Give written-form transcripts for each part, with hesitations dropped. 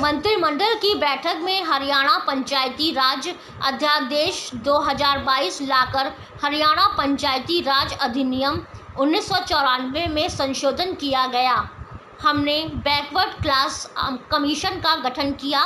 मंत्रिमंडल की बैठक में हरियाणा पंचायती राज अध्यादेश 2022 लाकर हरियाणा पंचायती राज अधिनियम 1994 में संशोधन किया गया। हमने बैकवर्ड क्लास कमीशन का गठन किया।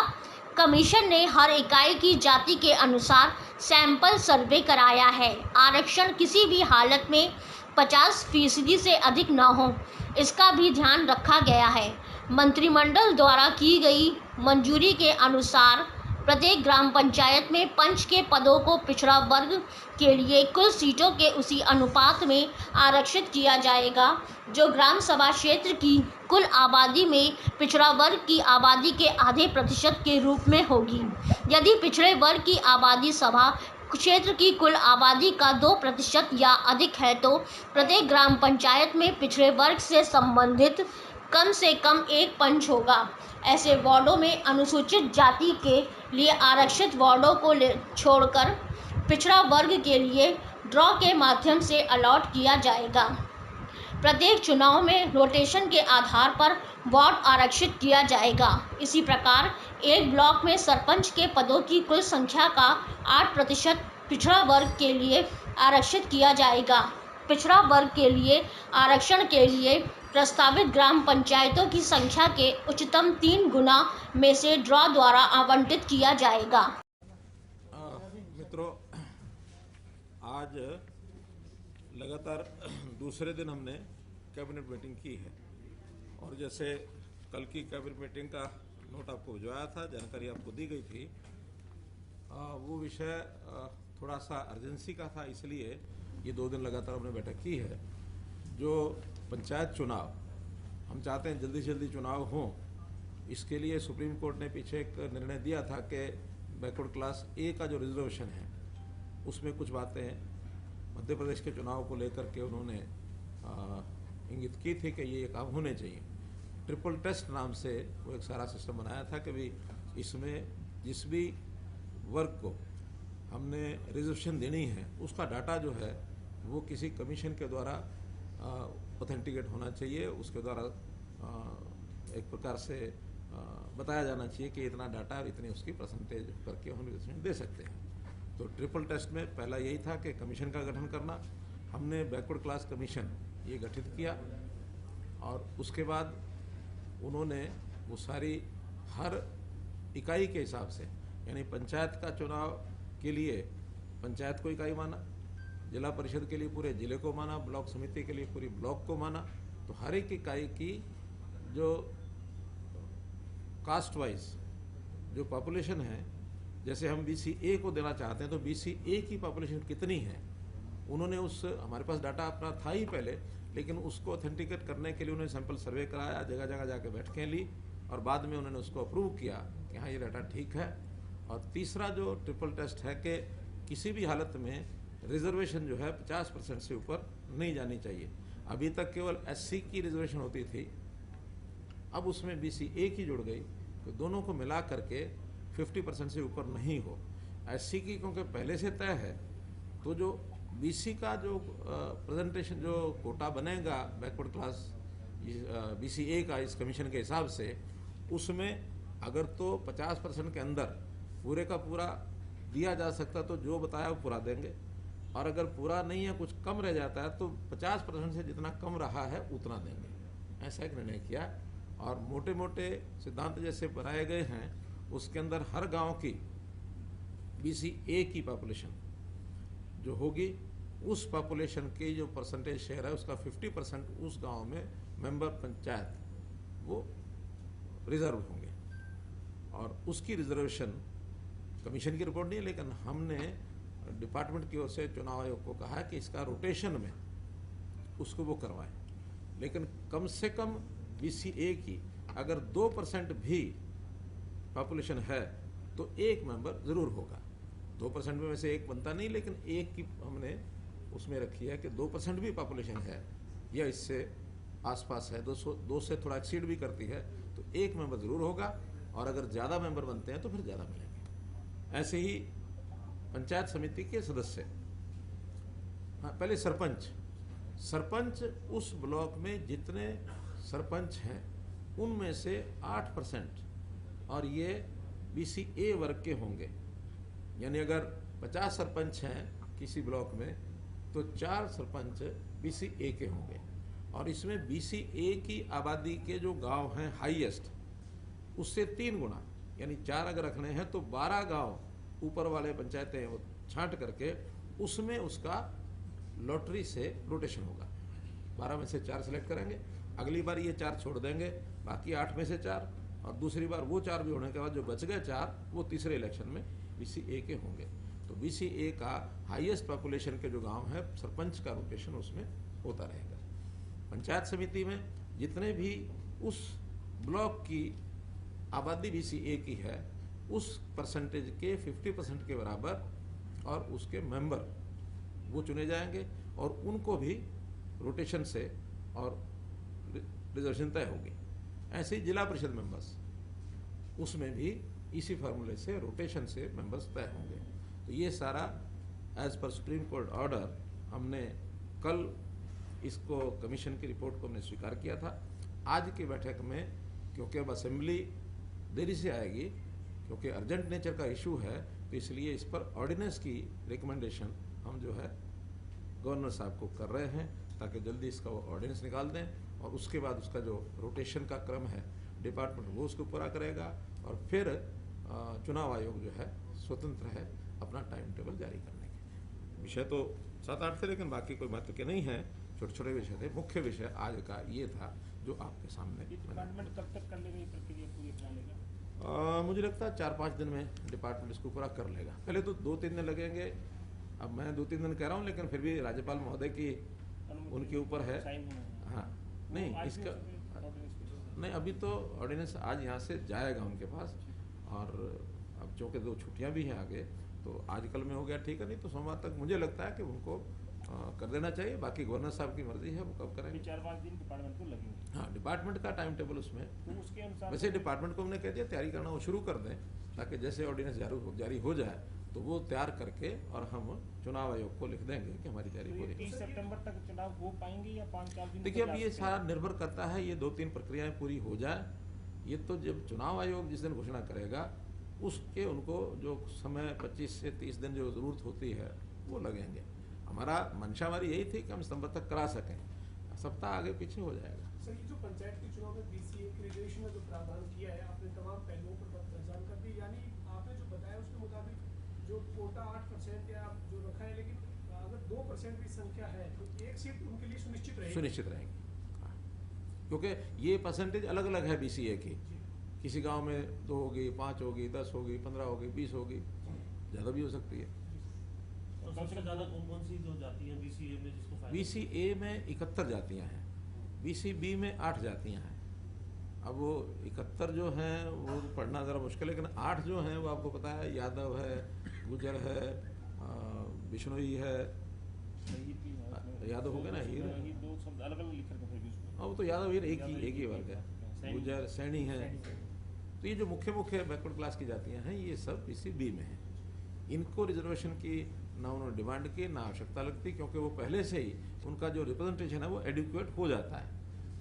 कमीशन ने हर इकाई की जाति के अनुसार सैंपल सर्वे कराया है। आरक्षण किसी भी हालत में 50% से अधिक न हो, इसका भी ध्यान रखा गया है। मंत्रिमंडल द्वारा की गई मंजूरी के अनुसार प्रत्येक ग्राम पंचायत में पंच के पदों को पिछड़ा वर्ग के लिए कुल सीटों के उसी अनुपात में आरक्षित किया जाएगा जो ग्राम सभा क्षेत्र की कुल आबादी में पिछड़ा वर्ग की आबादी के आधे प्रतिशत के रूप में होगी। यदि पिछड़े वर्ग की आबादी सभा क्षेत्र की कुल आबादी का 2% या अधिक है तो प्रत्येक ग्राम पंचायत में पिछड़े वर्ग से संबंधित कम से कम एक पंच होगा। ऐसे वार्डों में अनुसूचित जाति के लिए आरक्षित वार्डों को छोड़कर पिछड़ा वर्ग के लिए ड्रॉ के माध्यम से अलॉट किया जाएगा। प्रत्येक चुनाव में रोटेशन के आधार पर वार्ड आरक्षित किया जाएगा। इसी प्रकार एक ब्लॉक में सरपंच के पदों की कुल संख्या का 8% पिछड़ा वर्ग के लिए आरक्षित किया जाएगा। पिछड़ा वर्ग के लिए आरक्षण के लिए प्रस्तावित ग्राम पंचायतों की संख्या के उच्चतम 3 गुना में से ड्रॉ द्वारा आवंटित किया जाएगा। मित्रों, आज लगातार दूसरे दिन हमने कैबिनेट मीटिंग की है और जैसे कल की कैबिनेट मीटिंग का नोट आपको भिजवाया था, जानकारी आपको दी गई थी, वो विषय थोड़ा सा अर्जेंसी का था, इसलिए ये 2 दिन लगातार हमने बैठक की है। जो पंचायत चुनाव हम चाहते हैं जल्दी से जल्दी चुनाव हों, इसके लिए सुप्रीम कोर्ट ने पीछे एक निर्णय दिया था कि बैकवर्ड क्लास ए का जो रिजर्वेशन है उसमें कुछ बातें मध्य प्रदेश के चुनाव को लेकर के उन्होंने इंगित की थी कि ये काम होने चाहिए। ट्रिपल टेस्ट नाम से वो एक सारा सिस्टम बनाया था कि भाई इसमें जिस भी वर्ग को हमने रिजर्वेशन देनी है उसका डाटा जो है वो किसी कमीशन के द्वारा ऑथेंटिकेट होना चाहिए, उसके द्वारा एक प्रकार से बताया जाना चाहिए कि इतना डाटा इतनी उसकी परसेंटेज करके हम रिजर्वेशन दे सकते हैं। तो ट्रिपल टेस्ट में पहला यही था कि कमीशन का गठन करना। हमने बैकवर्ड क्लास कमीशन ये गठित किया और उसके बाद उन्होंने वो सारी हर इकाई के हिसाब से, यानी पंचायत का चुनाव के लिए पंचायत को इकाई माना, जिला परिषद के लिए पूरे जिले को माना, ब्लॉक समिति के लिए पूरी ब्लॉक को माना। तो हर एक इकाई की जो कास्ट वाइज जो पॉपुलेशन है, जैसे हम BCA को देना चाहते हैं तो BCA की पॉपुलेशन कितनी है, उन्होंने उस हमारे पास डाटा अपना था ही पहले, लेकिन उसको ऑथेंटिकेट करने के लिए उन्होंने सैंपल सर्वे कराया, जगह जगह जाके बैठकें ली और बाद में उन्होंने उसको अप्रूव किया कि हाँ ये डाटा ठीक है। और तीसरा जो ट्रिपल टेस्ट है कि किसी भी हालत में रिजर्वेशन जो है 50% से ऊपर नहीं जानी चाहिए। अभी तक केवल SC की रिजर्वेशन होती थी, अब उसमें BCA की जुड़ गई, तो दोनों को मिला करके 50% से ऊपर नहीं हो। SC की क्योंकि पहले से तय है, तो जो BC का जो प्रेजेंटेशन जो कोटा बनेगा बैकवर्ड क्लास BCA का इस कमीशन के हिसाब से, उसमें अगर तो 50% के अंदर पूरे का पूरा दिया जा सकता तो जो बताया वो पूरा देंगे, और अगर पूरा नहीं है कुछ कम रह जाता है तो 50% से जितना कम रहा है उतना देंगे। ऐसा एक निर्णय किया और मोटे मोटे सिद्धांत जैसे बनाए गए हैं उसके अंदर हर गांव की BCA की पॉपुलेशन जो होगी उस पॉपुलेशन की जो परसेंटेज शेयर है उसका 50% उस गांव में मेंबर पंचायत वो रिजर्व होंगे और उसकी रिजर्वेशन कमीशन की रिपोर्ट नहीं है, लेकिन हमने डिपार्टमेंट की ओर से चुनाव आयोग को कहा कि इसका रोटेशन में उसको वो करवाएं, लेकिन कम से कम BCA की अगर 2% भी पॉपुलेशन है तो एक मेंबर जरूर होगा। 2% में से एक बनता नहीं, लेकिन एक की हमने उसमें रखी है कि 2% भी पॉपुलेशन है या इससे आसपास है, 2 से थोड़ा एक्सीड भी करती है तो एक मेंबर जरूर होगा, और अगर ज़्यादा मेंबर बनते हैं तो फिर ज़्यादा मिलेंगे। ऐसे ही पंचायत समिति के सदस्य, हाँ पहले सरपंच उस ब्लॉक में जितने सरपंच हैं उनमें से 8% और ये BCA वर्ग के होंगे। यानी अगर 50 सरपंच हैं किसी ब्लॉक में तो 4 सरपंच BCA के होंगे। और इसमें BCA की आबादी के जो गांव हैं हाईएस्ट उससे 3 गुना, यानी 4 अगर रखने हैं तो 12 गांव ऊपर वाले पंचायतें वो छांट करके उसमें उसका लॉटरी से रोटेशन होगा। 12 में से 4 सेलेक्ट करेंगे, अगली बार ये 4 छोड़ देंगे, बाकी 8 में से 4, और दूसरी बार वो 4 भी होने के बाद जो बच गए 4 वो तीसरे इलेक्शन में BCA के होंगे। तो BCA का हाईएस्ट पॉपुलेशन के जो गांव है सरपंच का रोटेशन उसमें होता रहेगा। पंचायत समिति में जितने भी उस ब्लॉक की आबादी BCA की है उस परसेंटेज के 50% के बराबर और उसके मेंबर वो चुने जाएंगे और उनको भी रोटेशन से और रिजर्वेशन तय होगी। ऐसे ही जिला परिषद मेंबर्स उसमें भी इसी फार्मूले से रोटेशन से मेंबर्स तय होंगे। तो ये सारा as per supreme court order हमने कल इसको कमीशन की रिपोर्ट को हमने स्वीकार किया था। आज की बैठक में क्योंकि अब असेंबली देरी से आएगी, क्योंकि अर्जेंट नेचर का इशू है, तो इसलिए इस पर ऑर्डिनेंस की रिकमेंडेशन हम जो है गवर्नर साहब को कर रहे हैं ताकि जल्दी इसका वो ऑर्डिनेंस निकाल दें और उसके बाद उसका जो रोटेशन का क्रम है डिपार्टमेंट वो उसको पूरा करेगा और फिर चुनाव आयोग जो है स्वतंत्र है अपना टाइम टेबल जारी करने के। विषय तो 7-8 थे लेकिन बाकी कोई महत्व के नहीं है, छोटे छोटे विषय थे। मुख्य विषय आज का ये था जो आपके सामने। डिपार्टमेंट कब तक कर लेगा ये प्रक्रिया पूरी अपना लेगा? मुझे लगता है 4-5 दिन में डिपार्टमेंट इसको पूरा कर लेगा। पहले तो 2-3 दिन लगेंगे, अब मैं 2-3 दिन कह रहा हूँ लेकिन फिर भी राज्यपाल महोदय की उनके ऊपर है। हाँ नहीं इसका नहीं, अभी तो ऑर्डिनेंस आज यहाँ से जाएगा उनके पास और अब चूँकि 2 छुट्टियाँ भी हैं आगे तो आज कल में हो गया ठीक है, नहीं तो सोमवार तक मुझे लगता है कि उनको कर देना चाहिए। बाकी गवर्नर साहब की मर्जी है वो कब करेंगे। 4-5 दिन डिपार्टमेंट को लगेंगे। हाँ डिपार्टमेंट का टाइम टेबल उसमें तो उसके अनुसार वैसे डिपार्टमेंट को हमने कह दिया तैयारी करना वो शुरू कर दें ताकि जैसे ऑर्डिनेंस जारी हो जाए तो वो तैयार करके और हम चुनाव आयोग को लिख देंगे कि हमारी तैयारी तो पूरी। 30 सितंबर तक चुनाव हो पाएंगे या 5-4 दिन? देखिए अब ये सारा निर्भर करता है, ये 2-3 प्रक्रियाएं पूरी हो जाए। ये तो जब चुनाव आयोग जिस दिन घोषणा करेगा उसके उनको जो समय 25 से 30 दिन जो जरूरत होती है वो लगेंगे। हमारा मंशा हमारी यही थी कि हम सितंबर तक करा सकें, सप्ताह आगे पीछे हो जाएगा। सर ये जो पंचायत के चुनाव में BCA के रिजर्वेशन में जो प्रावधान किया है आपने तमाम पहलुओं पर जानकारी दी, यानी आपने जो बताया उसके मुताबिक जो कोटा 8% या जो रखा है, लेकिन अगर 2% भी संख्या है तो 1 सीट उनके लिए सुनिश्चित रहेगी। हाँ। क्योंकि ये परसेंटेज अलग अलग है BCA की, किसी गांव में 2 होगी, 5 होगी, 10 होगी, 15 होगी, 20 होगी, ज़्यादा भी हो सकती है। और सबसे ज़्यादा कौन सी जो जाती हैं BCA में जिसको फायदा? BCA में 71 जातियाँ हैं, BCB में 8 जातियाँ हैं। अब वो 71 जो हैं वो पढ़ना ज़रा मुश्किल है, लेकिन 8 जो हैं वो आपको पता है यादव है, गुजर है, बिश्नोई है, यादव हो गया ना, हीर 2 शब्द अलग अलग लिख करके फिर भी उसमें वो तो यादव हीर एक ही वर्ग है, गुजर सैनी है। तो ये जो मुख्य बैकवर्ड क्लास की जातियाँ हैं ये सब BCB में हैं। इनको रिजर्वेशन की ना उन्होंने डिमांड की ना आवश्यकता लगती, क्योंकि वो पहले से ही उनका जो रिप्रेजेंटेशन है वो एडिक्वेट हो जाता है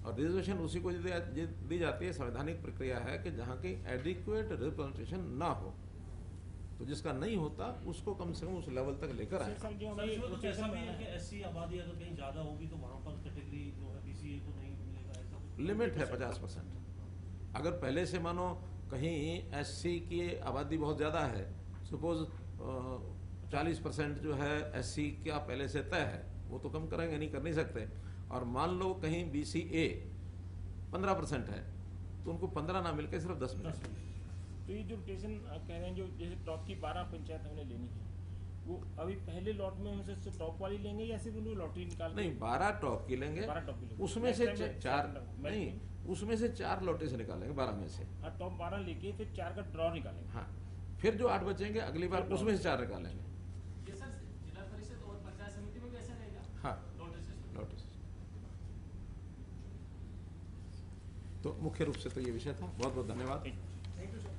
और रिजर्वेशन उसी को दी जाती है। संवैधानिक प्रक्रिया है कि जहाँ की एडिक्वेट रिप्रेजेंटेशन ना हो तो जिसका नहीं होता उसको कम से कम उस लेवल तक लेकर आए। सर जो सर, हमें इसमें कुछ ऐसा भी है रोटेशन कि SC आबादी अगर कहीं ज़्यादा होगी तो वहाँ पर कैटेगरी जो है BCA को नहीं मिलेगा, ऐसा कुछ? लिमिट है 50%। अगर पहले से मानो कहीं SC की आबादी बहुत ज़्यादा है, सपोज 40% जो है SC का पहले से तय है, वो तो कम करेंगे नहीं, कर नहीं सकते। और मान लो कहीं BCA 15% है तो उनको 15 ना मिलकर सिर्फ 10 मिलेगा। तो ये जो रोटेशन कह रहे हैं जो जैसे टॉप की 12 पंचायत हमने लेनी है वो अभी पहले लॉट में हमसे टॉप वाली लेंगे या सिर्फ उनको लॉटरी निकाल? नहीं 12 टॉप की लेंगे, 12 टॉप की लेंगे। उसमें से Next time 4 में नहीं, उसमें से 4 लॉटरी से निकालेंगे 12 में से। हाँ टॉप 12 लेके फिर 4 का ड्रॉ निकालेंगे। हाँ फिर जो 8 बचेंगे अगली बार उसमें से 4 निकालेंगे। ये सर जिला परिषद और पंचायत समिति में भी ऐसा रहेगा? हाँ नोटिस तो मुख्य रूप से तो ये विषय था। बहुत बहुत धन्यवाद। Thank you sir.